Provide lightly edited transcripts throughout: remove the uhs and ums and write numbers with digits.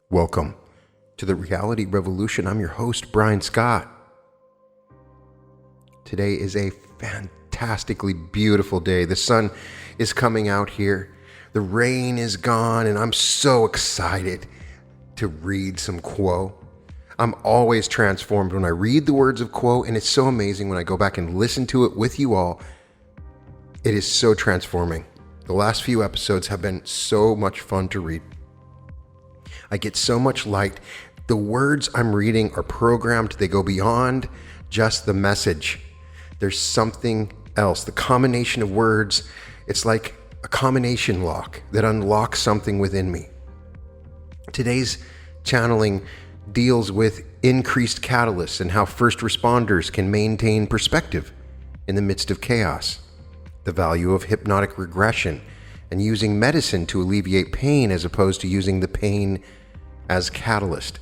Welcome to the Reality Revolution. I'm your host, Brian Scott. Today is a fantastically beautiful day. The sun is coming out here. The rain is gone, and I'm so excited to read some Quo. I'm always transformed when I read the words of Quo, and it's so amazing when I go back and listen to it with you all. It is so transforming. The last few episodes have been so much fun to read. I get so much light. The words I'm reading are programmed. They go beyond just the message. There's something else. The combination of words, it's like a combination lock that unlocks something within me. Today's channeling deals with increased catalysts and how first responders can maintain perspective in the midst of chaos, the value of hypnotic regression, and using medicine to alleviate pain as opposed to using the pain as catalyst.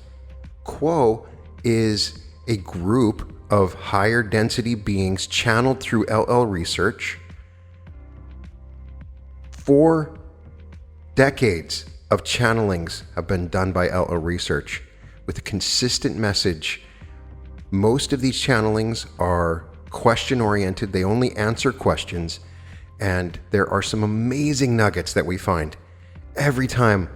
Quo is a group of higher density beings channeled through LL research. 4 decades of channelings have been done by LL research with a consistent message. Most of these channelings are question oriented. They only answer questions. And there are some amazing nuggets that we find every time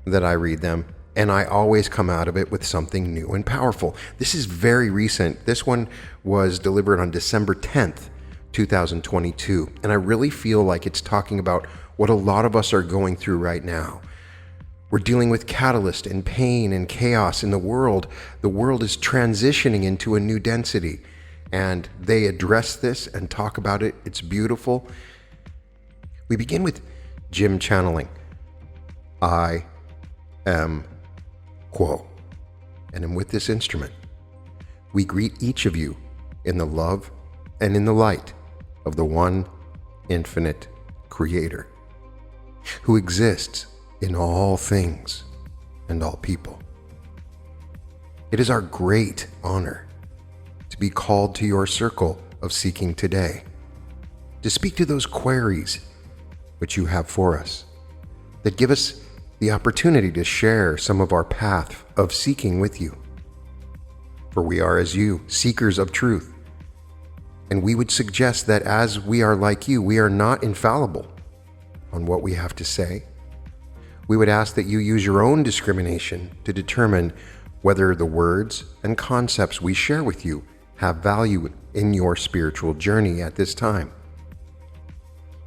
that I read them. And I always come out of it with something new and powerful. This is very recent. This one was delivered on December 10th, 2022. And I really feel like it's talking about what a lot of us are going through right now. We're dealing with catalyst and pain and chaos in the world. The world is transitioning into a new density. And they address this and talk about it. It's beautiful. We begin with Jim channeling. I am Quo. And with this instrument, we greet each of you in the love and in the light of the one infinite Creator who exists in all things and all people. It is our great honor to be called to your circle of seeking today, to speak to those queries which you have for us, that give us the opportunity to share some of our path of seeking with you. For we are, as you, seekers of truth. And we would suggest that as we are like you, we are not infallible on what we have to say. We would ask that you use your own discrimination to determine whether the words and concepts we share with you have value in your spiritual journey at this time.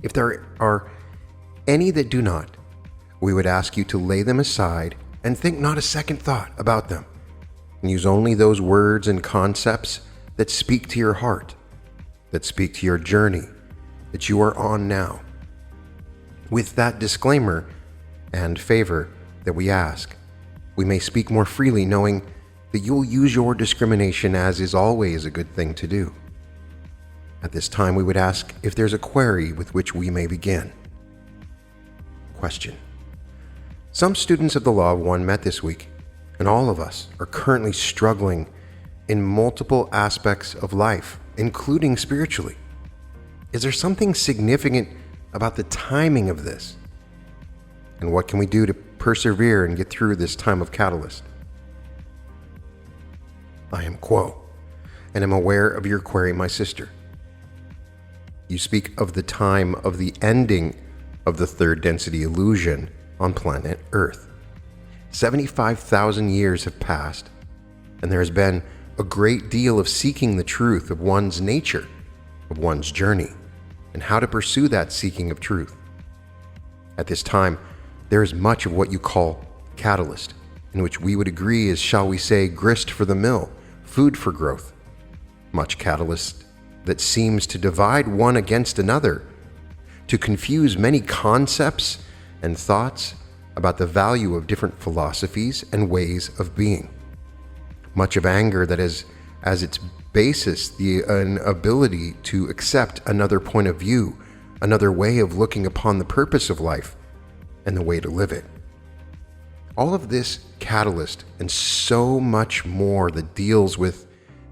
If there are any that do not, we would ask you to lay them aside and think not a second thought about them, and use only those words and concepts that speak to your heart, that speak to your journey that you are on now. With that disclaimer and favor that we ask, we may speak more freely knowing that you'll use your discrimination, as is always a good thing to do. At this time, we would ask if there's a query with which we may begin. Question. Some students of the Law of One met this week, and all of us are currently struggling in multiple aspects of life, including spiritually. Is there something significant about the timing of this? And what can we do to persevere and get through this time of catalyst? I am Quo, and am aware of your query, my sister. You speak of the time of the ending of the third density illusion on planet Earth. 75,000 years have passed, and there has been a great deal of seeking the truth of one's nature, of one's journey, and how to pursue that seeking of truth. At this time, there is much of what you call catalyst, in which we would agree is, shall we say, grist for the mill, food for growth. Much catalyst that seems to divide one against another, to confuse many concepts and thoughts about the value of different philosophies and ways of being. Much of anger that is, as its basis, an ability to accept another point of view, another way of looking upon the purpose of life and the way to live it. All of this catalyst and so much more that deals with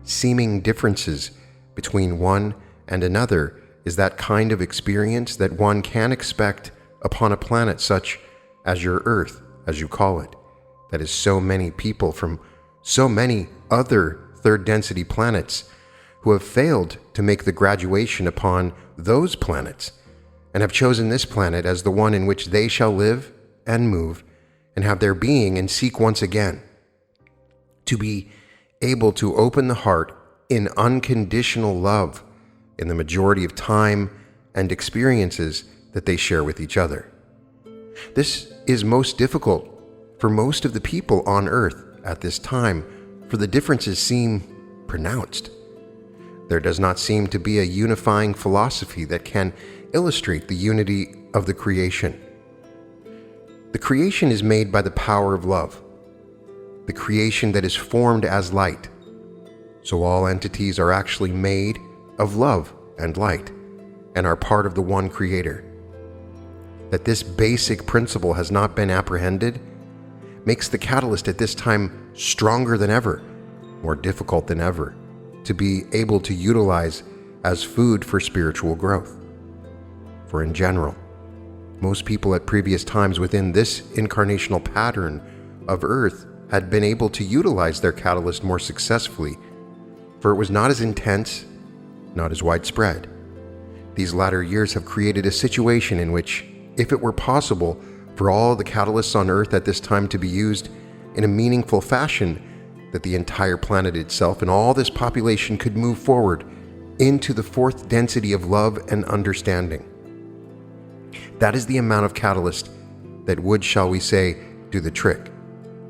seeming differences between one and another is that kind of experience that one can expect upon a planet such as your Earth, as you call it, that is so many people from so many other third density planets who have failed to make the graduation upon those planets and have chosen this planet as the one in which they shall live and move and have their being and seek once again to be able to open the heart in unconditional love in the majority of time and experiences that they share with each other. This is most difficult for most of the people on Earth at this time, for the differences seem pronounced. There does not seem to be a unifying philosophy that can illustrate the unity of the creation. The creation is made by the power of love, the creation that is formed as light. So all entities are actually made of love and light and are part of the one Creator. That this basic principle has not been apprehended makes the catalyst at this time stronger than ever, more difficult than ever, to be able to utilize as food for spiritual growth. For in general, most people at previous times within this incarnational pattern of Earth had been able to utilize their catalyst more successfully, for it was not as intense, not as widespread. These latter years have created a situation in which, if it were possible for all the catalysts on Earth at this time to be used in a meaningful fashion, that the entire planet itself and all this population could move forward into the fourth density of love and understanding. That is the amount of catalyst that would, shall we say, do the trick.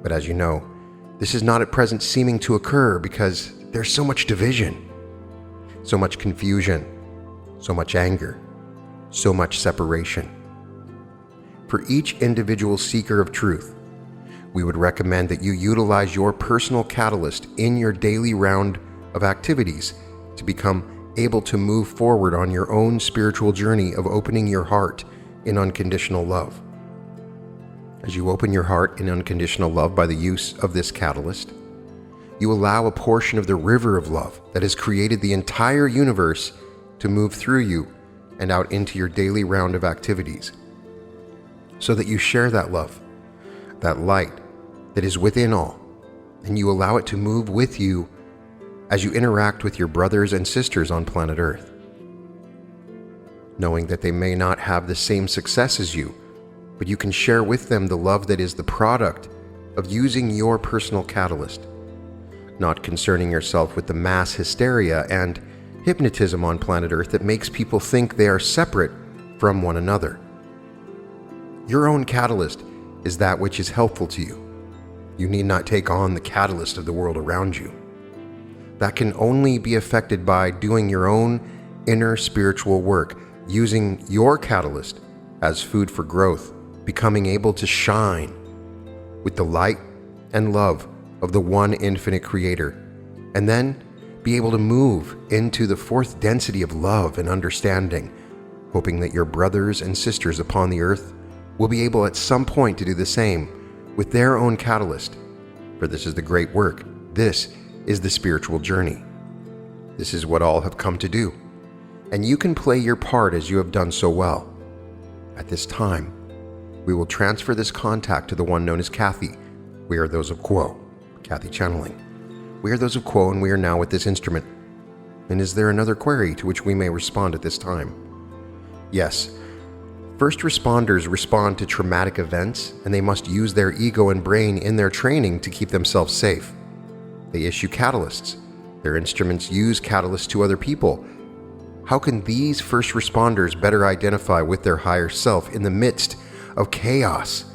But as you know, this is not at present seeming to occur because there's so much division, so much confusion, so much anger, so much separation. For each individual seeker of truth, we would recommend that you utilize your personal catalyst in your daily round of activities to become able to move forward on your own spiritual journey of opening your heart in unconditional love. As you open your heart in unconditional love by the use of this catalyst, you allow a portion of the river of love that has created the entire universe to move through you and out into your daily round of activities, so that you share that love, that light that is within all, and you allow it to move with you as you interact with your brothers and sisters on planet Earth, knowing that they may not have the same success as you, but you can share with them the love that is the product of using your personal catalyst, not concerning yourself with the mass hysteria and hypnotism on planet Earth that makes people think they are separate from one another. Your own catalyst is that which is helpful to you. You need not take on the catalyst of the world around you. That can only be affected by doing your own inner spiritual work, using your catalyst as food for growth, becoming able to shine with the light and love of the one infinite Creator, and then be able to move into the fourth density of love and understanding, hoping that your brothers and sisters upon the earth will be able at some point to do the same with their own catalyst. For this is the great work. This is the spiritual journey. This is what all have come to do. And you can play your part as you have done so well. At this time, we will transfer this contact to the one known as Kathy. We are those of Quo, Kathy channeling. We are those of Quo, and we are now with this instrument. And is there another query to which we may respond at this time? Yes. First responders respond to traumatic events, and they must use their ego and brain in their training to keep themselves safe. They issue catalysts. Their instruments use catalysts to other people. How can these first responders better identify with their higher self in the midst of chaos,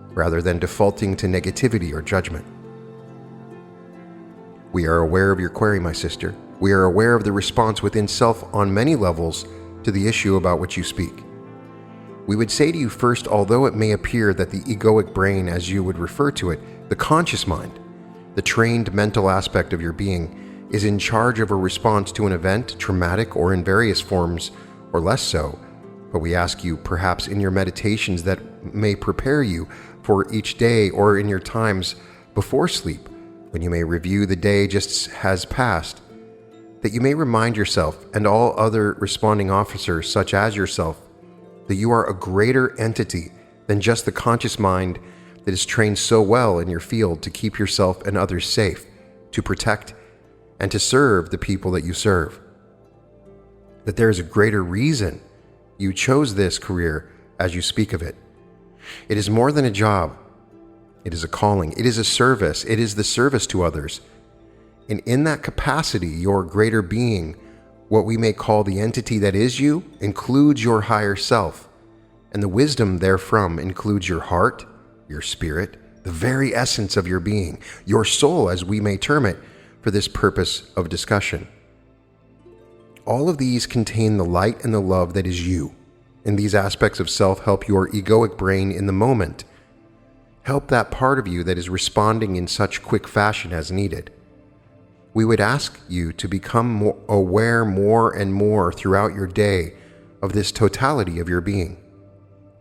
rather than defaulting to negativity or judgment? We are aware of your query, my sister. We are aware of the response within self on many levels to the issue about which you speak. We would say to you first, although it may appear that the egoic brain, as you would refer to it, the conscious mind, the trained mental aspect of your being, is in charge of a response to an event, traumatic or in various forms or less so, but we ask you, perhaps in your meditations that may prepare you for each day or in your times before sleep, when you may review the day just has passed, that you may remind yourself and all other responding officers, such as yourself, that you are a greater entity than just the conscious mind that is trained so well in your field to keep yourself and others safe, to protect, and to serve the people that you serve. That there is a greater reason you chose this career as you speak of it. It is more than a job. It is a calling. It is a service. It is the service to others. And in that capacity, your greater being, what we may call the entity that is you, includes your higher self. And the wisdom therefrom includes your heart, your spirit, the very essence of your being, your soul, as we may term it, for this purpose of discussion. All of these contain the light and the love that is you. And these aspects of self help your egoic brain in the moment. Help that part of you that is responding in such quick fashion as needed. We would ask you to become more aware more and more throughout your day of this totality of your being.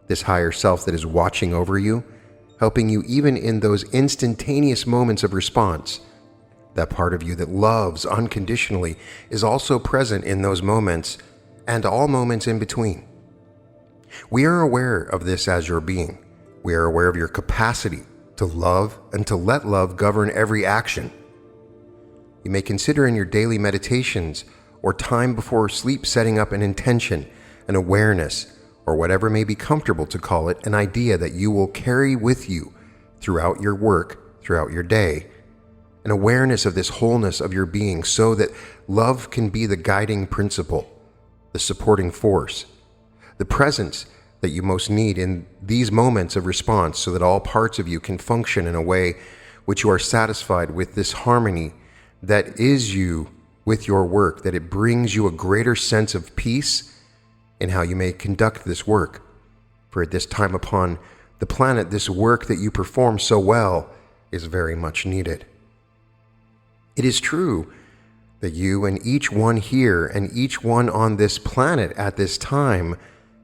This higher self that is watching over you, helping you even in those instantaneous moments of response. That part of you that loves unconditionally is also present in those moments and all moments in between. We are aware of this as your being. We are aware of your capacity to love and to let love govern every action. You may consider in your daily meditations or time before sleep setting up an intention, an awareness, or whatever may be comfortable to call it, an idea that you will carry with you throughout your work, throughout your day, an awareness of this wholeness of your being so that love can be the guiding principle, the supporting force, the presence that you most need in these moments of response so that all parts of you can function in a way which you are satisfied with this harmony that is you with your work, that it brings you a greater sense of peace in how you may conduct this work. For at this time upon the planet, this work that you perform so well is very much needed. It is true that you and each one here and each one on this planet at this time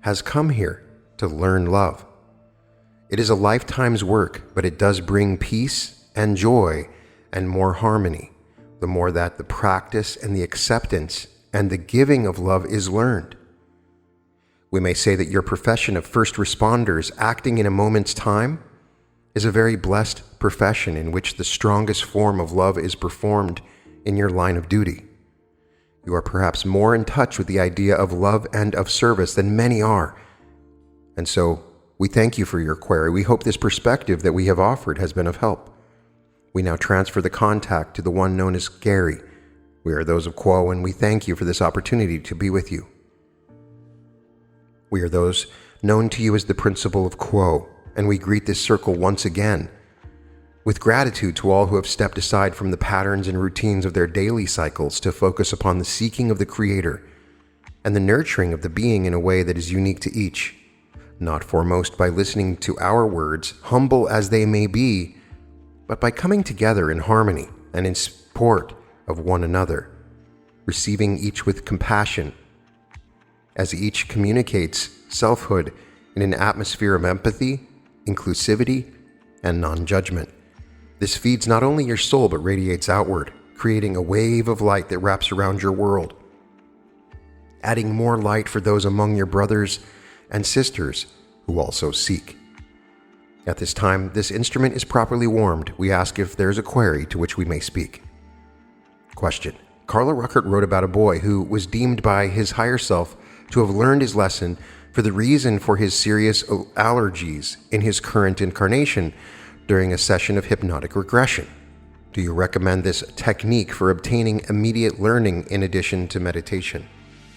has come here to learn love. It is a lifetime's work, but it does bring peace and joy and more harmony, the more that the practice and the acceptance and the giving of love is learned. We may say that your profession of first responders acting in a moment's time is a very blessed profession in which the strongest form of love is performed in your line of duty. You are perhaps more in touch with the idea of love and of service than many are. And so we thank you for your query. We hope this perspective that we have offered has been of help. We now transfer the contact to the one known as Gary. We are those of Quo, and we thank you for this opportunity to be with you. We are those known to you as the principle of Quo, and we greet this circle once again with gratitude to all who have stepped aside from the patterns and routines of their daily cycles to focus upon the seeking of the Creator and the nurturing of the being in a way that is unique to each, not foremost by listening to our words, humble as they may be, but by coming together in harmony and in support of one another, receiving each with compassion, as each communicates selfhood in an atmosphere of empathy, inclusivity, and non-judgment. This feeds not only your soul but radiates outward, creating a wave of light that wraps around your world, adding more light for those among your brothers and sisters who also seek. At this time, this instrument is properly warmed. We ask if there's a query to which we may speak. Question. Carla Ruckert wrote about a boy who was deemed by his higher self to have learned his lesson for the reason for his serious allergies in his current incarnation during a session of hypnotic regression. Do you recommend this technique for obtaining immediate learning in addition to meditation?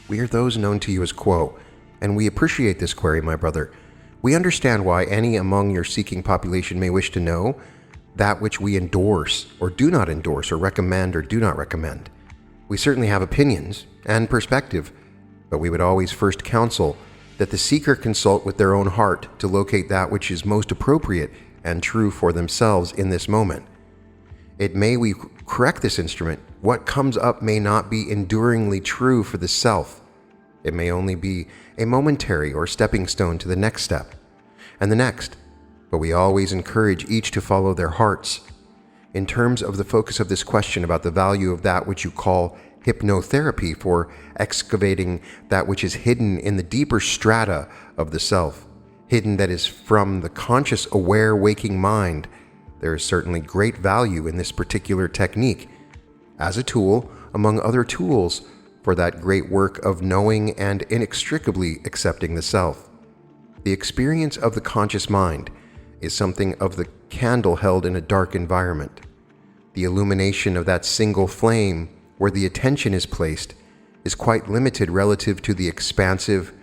We are those known to you as Quo, and we appreciate this query, my brother. We understand why any among your seeking population may wish to know that which we endorse or do not endorse or recommend or do not recommend. We certainly have opinions and perspective, but we would always first counsel that the seeker consult with their own heart to locate that which is most appropriate and true for themselves in this moment. It may we correct this instrument, what comes up may not be enduringly true for the self. It may only be a momentary or stepping stone to the next step, and the next, but we always encourage each to follow their hearts. In terms of the focus of this question about the value of that which you call hypnotherapy for excavating that which is hidden in the deeper strata of the self, hidden that is from the conscious, aware, waking mind. There is certainly great value in this particular technique as a tool among other tools for that great work of knowing and inextricably accepting the self. The experience of the conscious mind is something of the candle held in a dark environment. The illumination of that single flame where the attention is placed is quite limited relative to the expansive,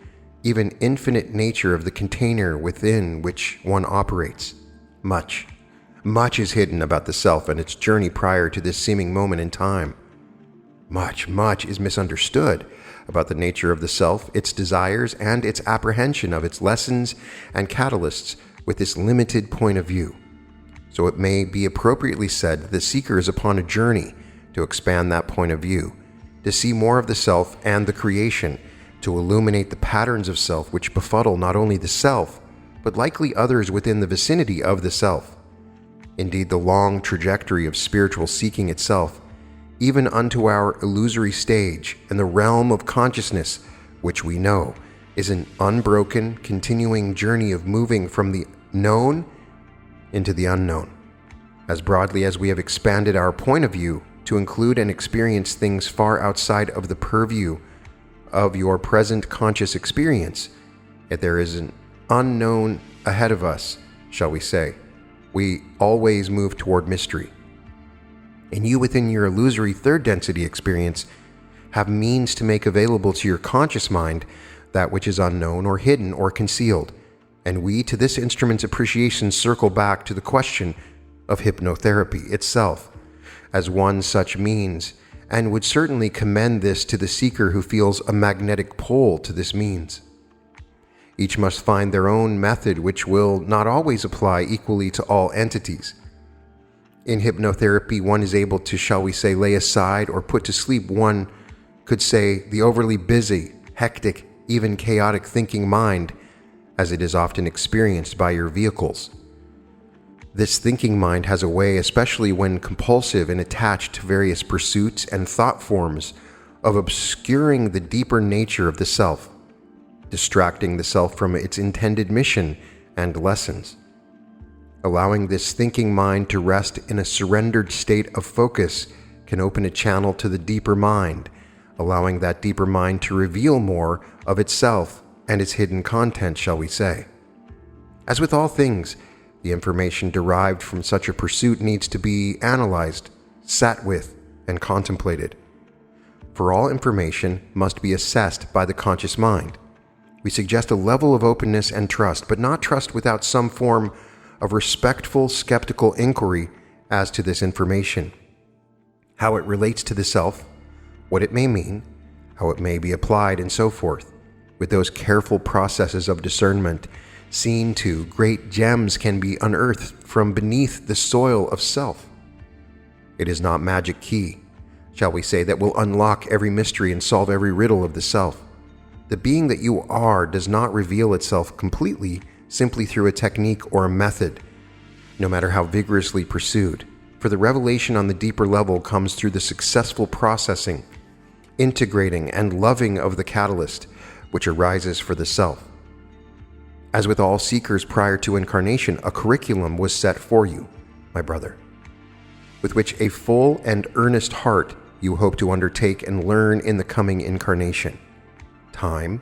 even infinite nature of the container within which one operates. Much is hidden about the self and its journey prior to this seeming moment in time. Much is misunderstood about the nature of the self, its desires, and its apprehension of its lessons and catalysts with this limited point of view. So it may be appropriately said that the seeker is upon a journey to expand that point of view, to see more of the self and the creation, to illuminate the patterns of self which befuddle not only the self, but likely others within the vicinity of the self. Indeed, the long trajectory of spiritual seeking itself, even unto our illusory stage and the realm of consciousness which we know, is an unbroken, continuing journey of moving from the known into the unknown. As broadly as we have expanded our point of view to include and experience things far outside of the purview of your present conscious experience, yet there is an unknown ahead of us, shall we say. We always move toward mystery. And you, within your illusory third density experience, have means to make available to your conscious mind that which is unknown or hidden or concealed. And we, to this instrument's appreciation, circle back to the question of hypnotherapy itself as one such means, and would certainly commend this to the seeker who feels a magnetic pull to this means. Each must find their own method, which will not always apply equally to all entities. In hypnotherapy, one is able to, shall we say, lay aside or put to sleep, one could say, the overly busy, hectic, even chaotic thinking mind, as it is often experienced by your vehicles. This thinking mind has a way, especially when compulsive and attached to various pursuits and thought forms, of obscuring the deeper nature of the self, distracting the self from its intended mission and lessons. Allowing this thinking mind to rest in a surrendered state of focus can open a channel to the deeper mind, allowing that deeper mind to reveal more of itself and its hidden content, shall we say. As with all things, the information derived from such a pursuit needs to be analyzed, sat with, and contemplated. For all information must be assessed by the conscious mind. We suggest a level of openness and trust, but not trust without some form of respectful, skeptical inquiry as to this information, how it relates to the self, what it may mean, how it may be applied, and so forth. With those careful processes of discernment seen to, great gems can be unearthed from beneath the soil of self. It is not magic key, shall we say, that will unlock every mystery and solve every riddle of the self. The being that you are does not reveal itself completely simply through a technique or a method, no matter how vigorously pursued, for the revelation on the deeper level comes through the successful processing, integrating, and loving of the catalyst which arises for the self. As with all seekers prior to incarnation, a curriculum was set for you, my brother, with which a full and earnest heart you hope to undertake and learn in the coming incarnation. Time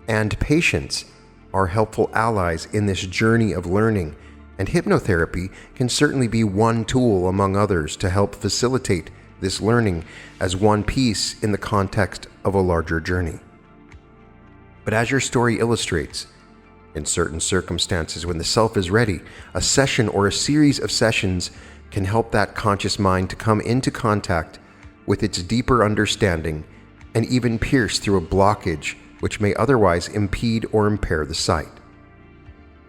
and patience are helpful allies in this journey of learning, and hypnotherapy can certainly be one tool among others to help facilitate this learning as one piece in the context of a larger journey. But as your story illustrates, in certain circumstances when the self is ready, a session or a series of sessions can help that conscious mind to come into contact with its deeper understanding and even pierce through a blockage which may otherwise impede or impair the sight.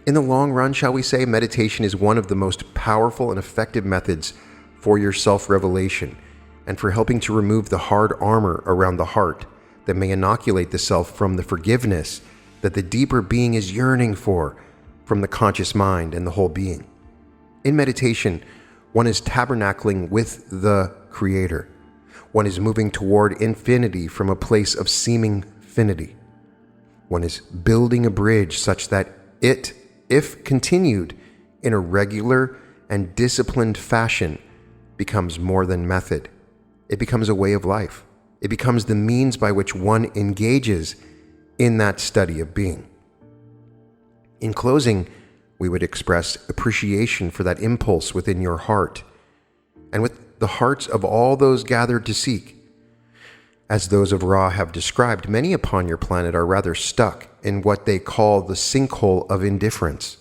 In the long run, shall we say, meditation is one of the most powerful and effective methods for your self-revelation and for helping to remove the hard armor around the heart that may inoculate the self from the forgiveness that the deeper being is yearning for from the conscious mind and the whole being. In meditation, one is tabernacling with the Creator. One is moving toward infinity from a place of seeming finity. One is building a bridge such that it, if continued in a regular and disciplined fashion, becomes more than method. It becomes a way of life. It becomes the means by which one engages in that study of being. In closing, we would express appreciation for that impulse within your heart and with the hearts of all those gathered to seek. As those of Ra have described, many upon your planet are rather stuck in what they call the sinkhole of indifference.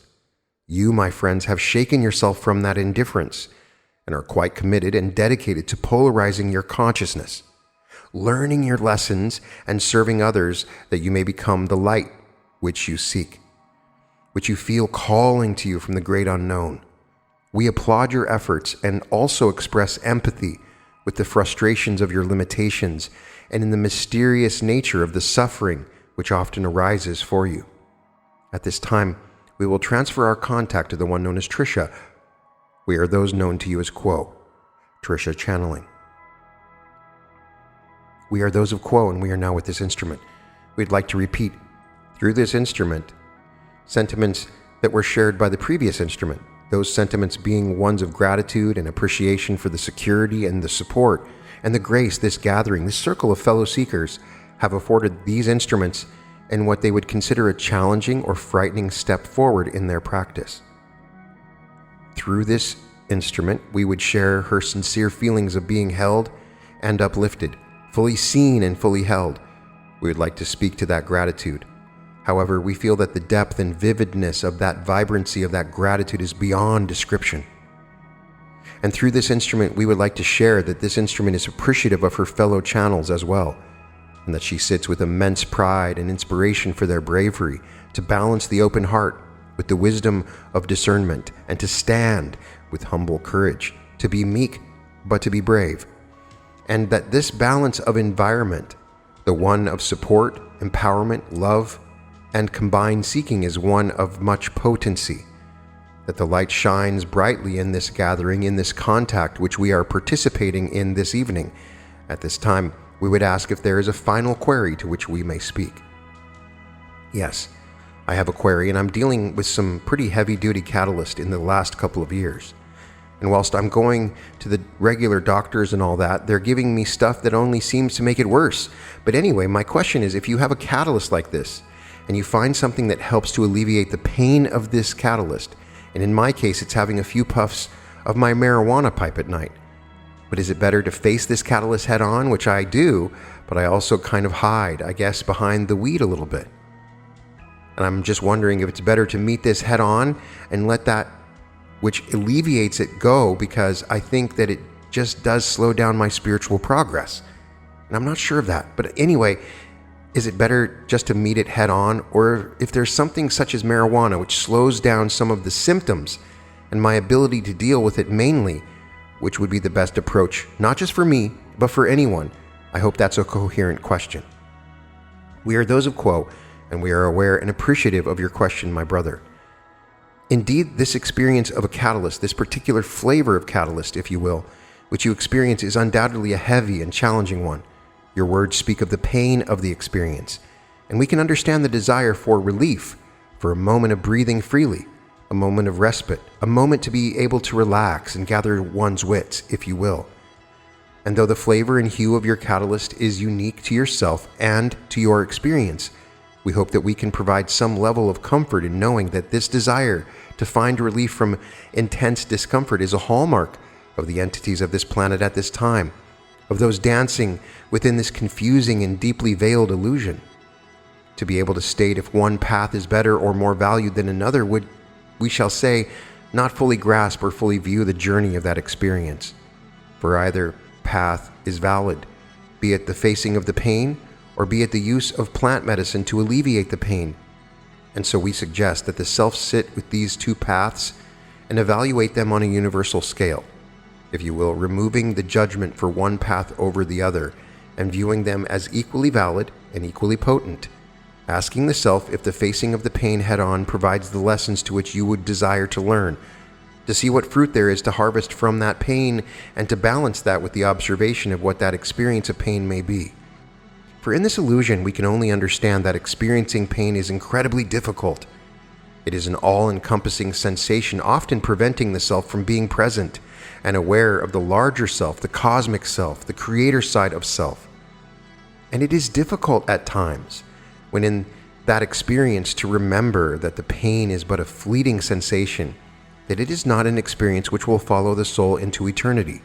You, my friends, have shaken yourself from that indifference and are quite committed and dedicated to polarizing your consciousness, learning your lessons and serving others that you may become the light which you seek, which you feel calling to you from the great unknown. We applaud your efforts and also express empathy with the frustrations of your limitations and in the mysterious nature of the suffering which often arises for you. At this time, we will transfer our contact to the one known as Trisha. We are those known to you as Quo. Trisha channeling. We are those of Quo, and we are now with this instrument. We'd like to repeat through this instrument sentiments that were shared by the previous instrument, those sentiments being ones of gratitude and appreciation for the security and the support and the grace this gathering, this circle of fellow seekers, have afforded these instruments in what they would consider a challenging or frightening step forward in their practice. Through this instrument, we would share her sincere feelings of being held and uplifted, fully seen and fully held. We would like to speak to that gratitude. However, we feel that the depth and vividness of that vibrancy of that gratitude is beyond description. And through this instrument, we would like to share that this instrument is appreciative of her fellow channels as well, and that she sits with immense pride and inspiration for their bravery to balance the open heart with the wisdom of discernment and to stand with humble courage, to be meek but to be brave. And that this balance of environment, the one of support, empowerment, love, and combined seeking, is one of much potency, that the light shines brightly in this gathering, in this contact which we are participating in this evening. At this time, we would ask if there is a final query to which we may speak. Yes, I have a query, and I'm dealing with some pretty heavy-duty catalyst in the last couple of years. And whilst I'm going to the regular doctors and all that, they're giving me stuff that only seems to make it worse. But anyway, my question is, if you have a catalyst like this, and you find something that helps to alleviate the pain of this catalyst, and in my case, it's having a few puffs of my marijuana pipe at night. But is it better to face this catalyst head on, which I do, but I also kind of hide, I guess, behind the weed a little bit? And I'm just wondering if it's better to meet this head on and let that which alleviates it go, because I think that it just does slow down my spiritual progress. And I'm not sure of that. But anyway, is it better just to meet it head on? Or if there's something such as marijuana which slows down some of the symptoms and my ability to deal with it mainly, which would be the best approach, not just for me, but for anyone? I hope that's a coherent question. We are those of Quo, and we are aware and appreciative of your question, my brother. Indeed, this experience of a catalyst, this particular flavor of catalyst, if you will, which you experience is undoubtedly a heavy and challenging one. Your words speak of the pain of the experience, and we can understand the desire for relief, for a moment of breathing freely, a moment of respite, a moment to be able to relax and gather one's wits, if you will. And though the flavor and hue of your catalyst is unique to yourself and to your experience, we hope that we can provide some level of comfort in knowing that this desire to find relief from intense discomfort is a hallmark of the entities of this planet at this time, of those dancing within this confusing and deeply veiled illusion. To be able to state if one path is better or more valued than another would, we shall say, not fully grasp or fully view the journey of that experience. For either path is valid, be it the facing of the pain or be it the use of plant medicine to alleviate the pain. And so we suggest that the self sit with these two paths and evaluate them on a universal scale, if you will, removing the judgment for one path over the other and viewing them as equally valid and equally potent, asking the self if the facing of the pain head on provides the lessons to which you would desire to learn, to see what fruit there is to harvest from that pain, and to balance that with the observation of what that experience of pain may be. For in this illusion, we can only understand that experiencing pain is incredibly difficult. It is an all-encompassing sensation, often preventing the self from being present and aware of the larger self, the cosmic self, the creator side of self. And it is difficult at times, when in that experience, to remember that the pain is but a fleeting sensation, that it is not an experience which will follow the soul into eternity.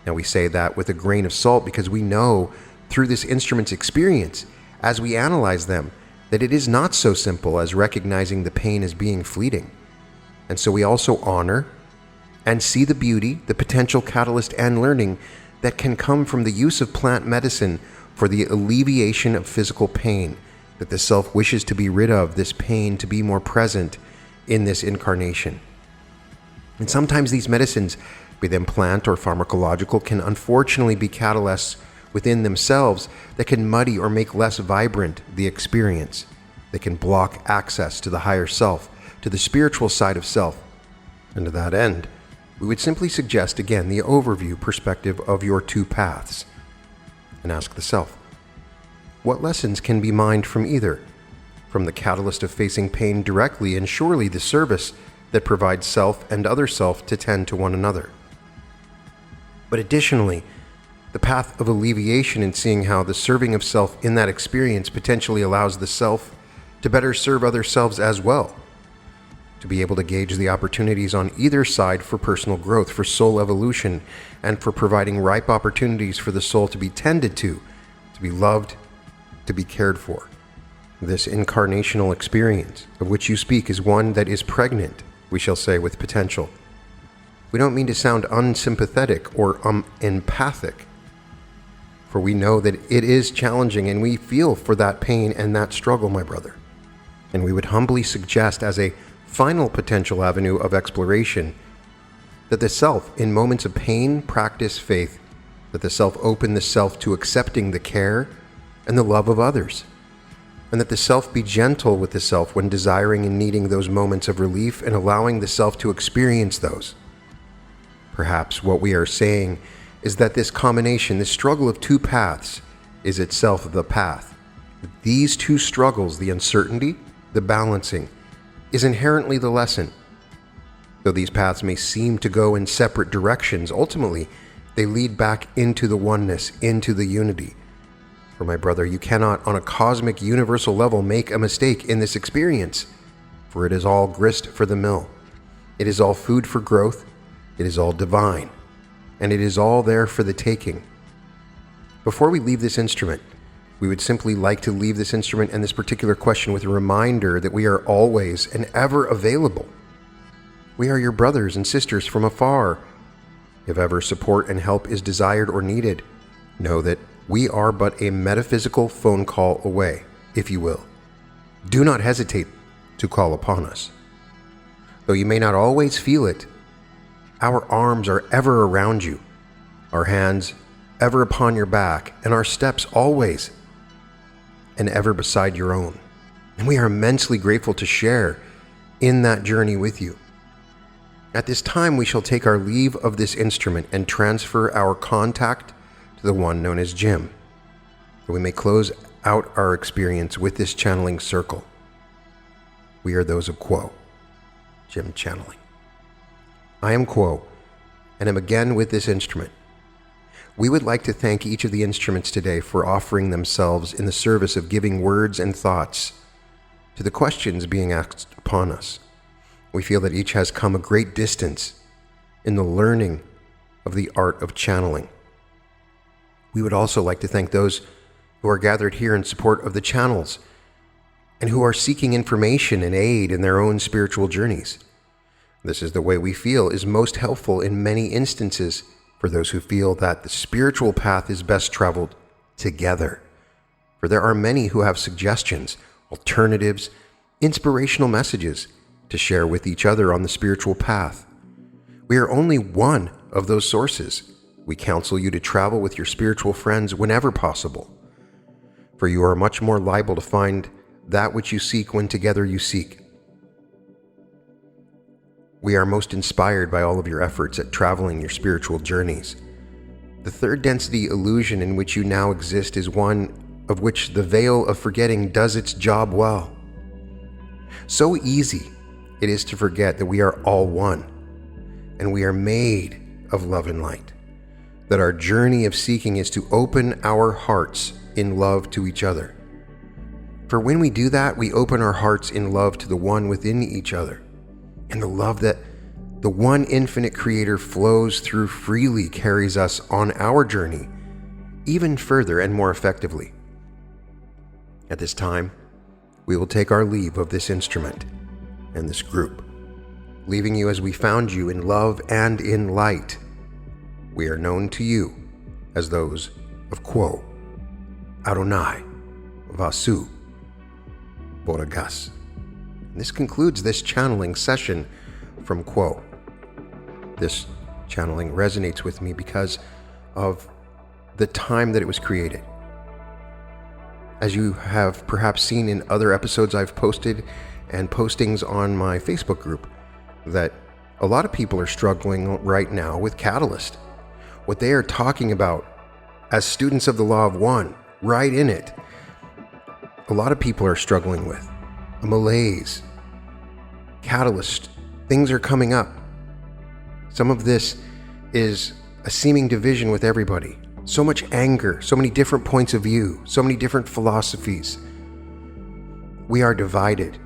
Now we say that with a grain of salt because we know through this instrument's experience, as we analyze them, that it is not so simple as recognizing the pain as being fleeting. And so we also honor and see the beauty, the potential catalyst and learning that can come from the use of plant medicine for the alleviation of physical pain, that the self wishes to be rid of this pain to be more present in this incarnation. And sometimes these medicines, be them plant or pharmacological, can unfortunately be catalysts within themselves that can muddy or make less vibrant the experience. They can block access to the higher self, to the spiritual side of self. And to that end, we would simply suggest again the overview perspective of your two paths and ask the self, what lessons can be mined from either? From the catalyst of facing pain directly, and surely the service that provides self and other self to tend to one another. But additionally, the path of alleviation in seeing how the serving of self in that experience potentially allows the self to better serve other selves as well, to be able to gauge the opportunities on either side for personal growth, for soul evolution, and for providing ripe opportunities for the soul to be tended to be loved, to be cared for. This incarnational experience of which you speak is one that is pregnant, we shall say, with potential. We don't mean to sound unsympathetic or empathic, for we know that it is challenging and we feel for that pain and that struggle, my brother. And we would humbly suggest as a final potential avenue of exploration that the self, in moments of pain, practice faith, that the self open the self to accepting the care and the love of others, and that the self be gentle with the self when desiring and needing those moments of relief and allowing the self to experience those. Perhaps what we are saying is that this combination, this struggle of two paths, is itself the path. These two struggles, the uncertainty, the balancing, is inherently the lesson. Though these paths may seem to go in separate directions, ultimately they lead back into the oneness, into the unity. For my brother, you cannot on a cosmic universal level make a mistake in this experience, for it is all grist for the mill. It is all food for growth. It is all divine, and it is all there for the taking. Before we leave this instrument, we would simply like to leave this instrument and this particular question with a reminder that we are always and ever available. We are your brothers and sisters from afar. If ever support and help is desired or needed, know that we are but a metaphysical phone call away, if you will. Do not hesitate to call upon us. Though you may not always feel it, our arms are ever around you, our hands ever upon your back, and our steps always and ever beside your own. And we are immensely grateful to share in that journey with you. At this time, we shall take our leave of this instrument and transfer our contact to the one known as Jim, that we may close out our experience with this channeling circle. We are those of Quo, Jim channeling. I am Quo, and am again with this instrument. We would like to thank each of the instruments today for offering themselves in the service of giving words and thoughts to the questions being asked upon us. We feel that each has come a great distance in the learning of the art of channeling. We would also like to thank those who are gathered here in support of the channels and who are seeking information and aid in their own spiritual journeys. This is the way we feel is most helpful in many instances for those who feel that the spiritual path is best traveled together. For there are many who have suggestions, alternatives, inspirational messages to share with each other on the spiritual path. We are only one of those sources. We counsel you to travel with your spiritual friends whenever possible, for you are much more liable to find that which you seek when together you seek. We are most inspired by all of your efforts at traveling your spiritual journeys. The third density illusion in which you now exist is one of which the veil of forgetting does its job well. So easy it is to forget that we are all one, and we are made of love and light, that our journey of seeking is to open our hearts in love to each other. For when we do that, we open our hearts in love to the one within each other, and the love that the one infinite creator flows through freely carries us on our journey even further and more effectively. At this time, we will take our leave of this instrument and this group, leaving you as we found you in love and in light. We are known to you as those of Quo, Adonai, Vasu, Boragas. This concludes this channeling session from Quo. This channeling resonates with me because of the time that it was created. As you have perhaps seen in other episodes I've posted and postings on my Facebook group, that a lot of people are struggling right now with Catalyst. What they are talking about as students of the Law of One, right in it, a lot of people are struggling with a malaise. Catalyst, things are coming up. Some of this is a seeming division with everybody. So much anger, so many different points of view, so many different philosophies. We are divided.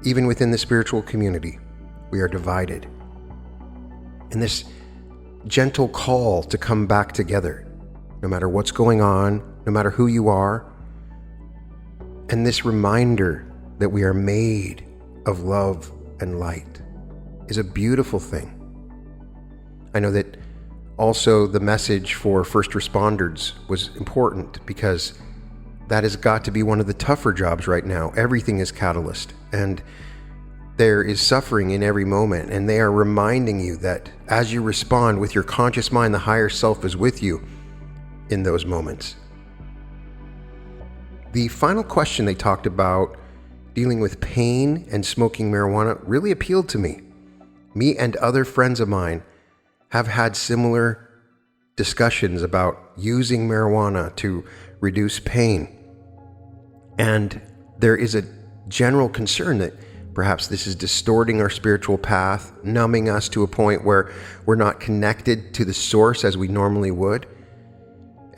Even within the spiritual community, we are divided. And this gentle call to come back together, no matter what's going on, no matter who you are, and this reminder that we are made of love and light is a beautiful thing. I know that also the message for first responders was important because that has got to be one of the tougher jobs right now. Everything is catalyst, and there is suffering in every moment, and they are reminding you that as you respond with your conscious mind, the higher self is with you in those moments. The final question they talked about, dealing with pain and smoking marijuana, really appealed to me. Me and other friends of mine have had similar discussions about using marijuana to reduce pain. And there is a general concern that perhaps this is distorting our spiritual path, numbing us to a point where we're not connected to the source as we normally would.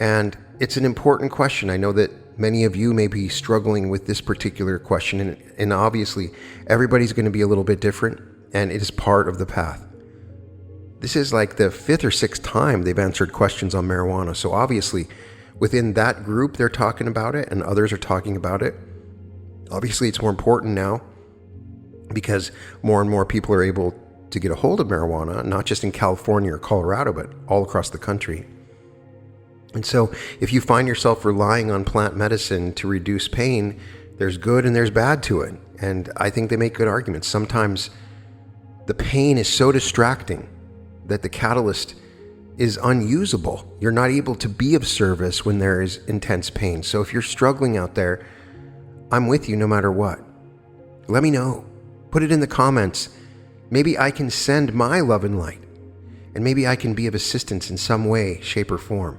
And it's an important question. I know that many of you may be struggling with this particular question, and obviously everybody's going to be a little bit different, and it is part of the path. This is like the 5th or 6th time they've answered questions on marijuana. So obviously within that group, they're talking about it and others are talking about it. Obviously it's more important now because more and more people are able to get a hold of marijuana, not just in California or Colorado, but all across the country. And so if you find yourself relying on plant medicine to reduce pain, there's good and there's bad to it. And I think they make good arguments. Sometimes the pain is so distracting that the catalyst is unusable. You're not able to be of service when there is intense pain. So if you're struggling out there, I'm with you no matter what. Let me know. Put it in the comments. Maybe I can send my love and light, and maybe I can be of assistance in some way, shape, or form.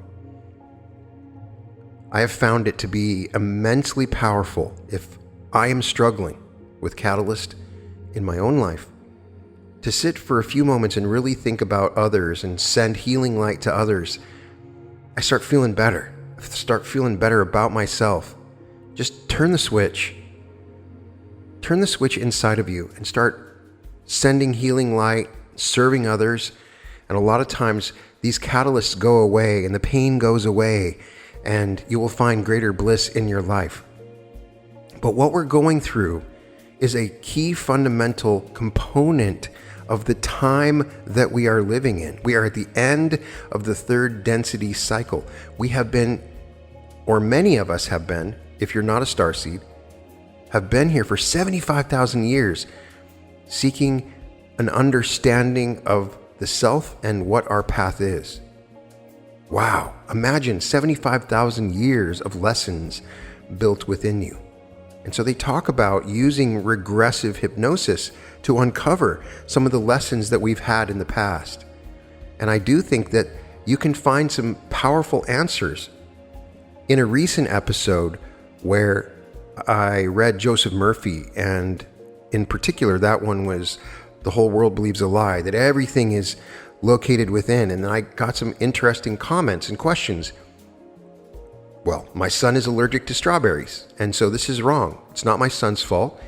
I have found it to be immensely powerful if I am struggling with catalyst in my own life, to sit for a few moments and really think about others and send healing light to others. I start feeling better. I start feeling better about myself. Just turn the switch. Turn the switch inside of you and start sending healing light, serving others. And a lot of times these catalysts go away and the pain goes away and you will find greater bliss in your life. But what we're going through is a key fundamental component of the time that we are living in. We are at the end of the third density cycle. We have been, or many of us have been, if you're not a starseed, have been here for 75,000 years, seeking an understanding of the self and what our path is. Wow, imagine 75,000 years of lessons built within you. And so they talk about using regressive hypnosis to uncover some of the lessons that we've had in the past. And I do think that you can find some powerful answers. In a recent episode where I read Joseph Murphy, and in particular, that one was The Whole World Believes a Lie, that everything is located within. And then I got some interesting comments and questions. Well, my son is allergic to strawberries, and so this is wrong. It's not my son's fault.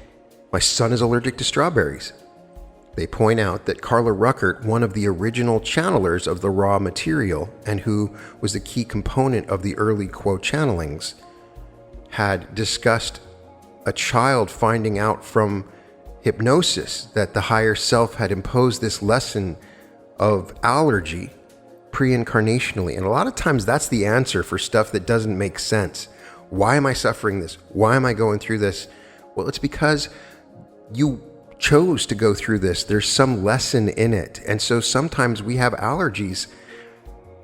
My son is allergic to strawberries. They point out that Carla Ruckert, one of the original channelers of the raw material and who was the key component of the early quote channelings, had discussed a child finding out from hypnosis that the higher self had imposed this lesson of allergy pre-incarnationally. And a lot of times that's the answer for stuff that doesn't make sense. Why am I suffering this? Why am I going through this? Well, it's because you chose to go through this. There's some lesson in it. And so sometimes we have allergies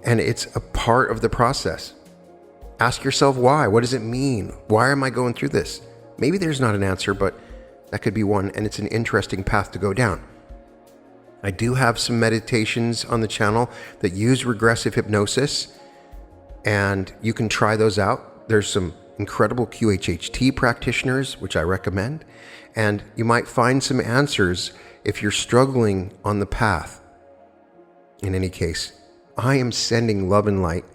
and it's a part of the process. Ask yourself why. What does it mean? Why am I going through this? Maybe there's not an answer, but that could be one, and it's an interesting path to go down. I do have some meditations on the channel that use regressive hypnosis, and you can try those out. There's some incredible QHHT practitioners, which I recommend, and you might find some answers if you're struggling on the path. In any case, I am sending love and light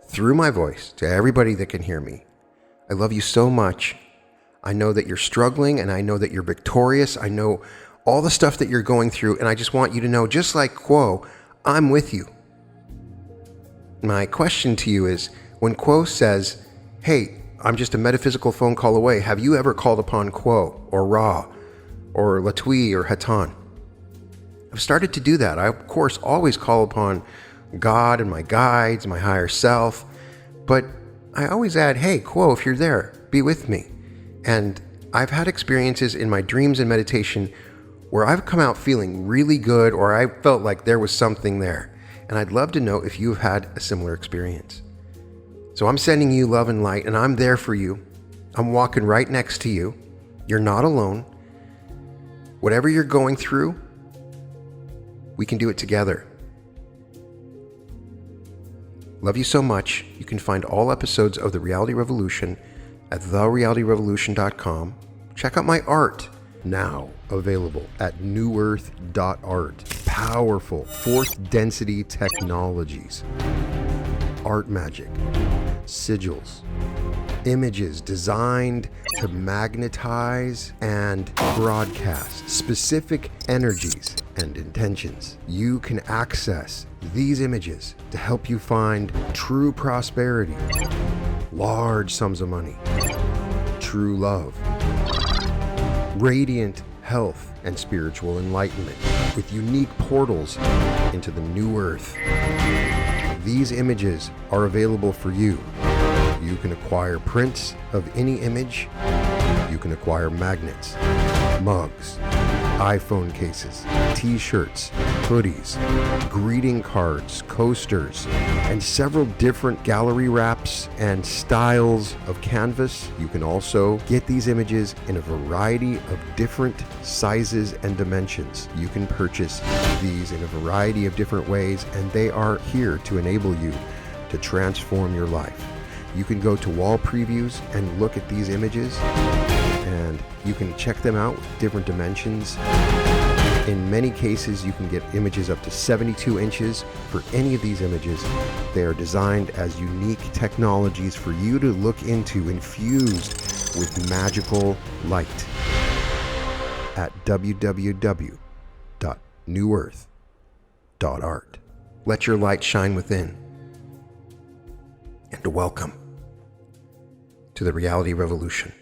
through my voice to everybody that can hear me. I love you so much. I know that you're struggling, and I know that you're victorious. I know all the stuff that you're going through, and I just want you to know, just like Quo, I'm with you. My question to you is, when Quo says, hey, I'm just a metaphysical phone call away, have you ever called upon Quo or Ra or Latwii or Hatan? I've started to do that. I, of course, always call upon God and my guides, my higher self, but I always add, hey, Quo, if you're there, be with me. And I've had experiences in my dreams and meditation where I've come out feeling really good, or I felt like there was something there. And I'd love to know if you've had a similar experience. So I'm sending you love and light, and I'm there for you. I'm walking right next to you. You're not alone. Whatever you're going through, we can do it together. Love you so much. You can find all episodes of The Reality Revolution at therealityrevolution.com. Check out my art, now available at newearth.art. Powerful fourth density technologies, art magic, sigils, images designed to magnetize and broadcast specific energies and intentions. You can access these images to help you find true prosperity, large sums of money, true love, radiant health and spiritual enlightenment with unique portals into the new earth. These images are available for you. You can acquire prints of any image. You can acquire magnets, mugs, iPhone cases, t-shirts, hoodies, greeting cards, coasters, and several different gallery wraps and styles of canvas. You can also get these images in a variety of different sizes and dimensions. You can purchase these in a variety of different ways, and they are here to enable you to transform your life. You can go to wall previews and look at these images, and you can check them out with different dimensions. In many cases, you can get images up to 72 inches for any of these images. They are designed as unique technologies for you to look into, infused with magical light at www.newearth.art. Let your light shine within. And welcome to the Reality Revolution.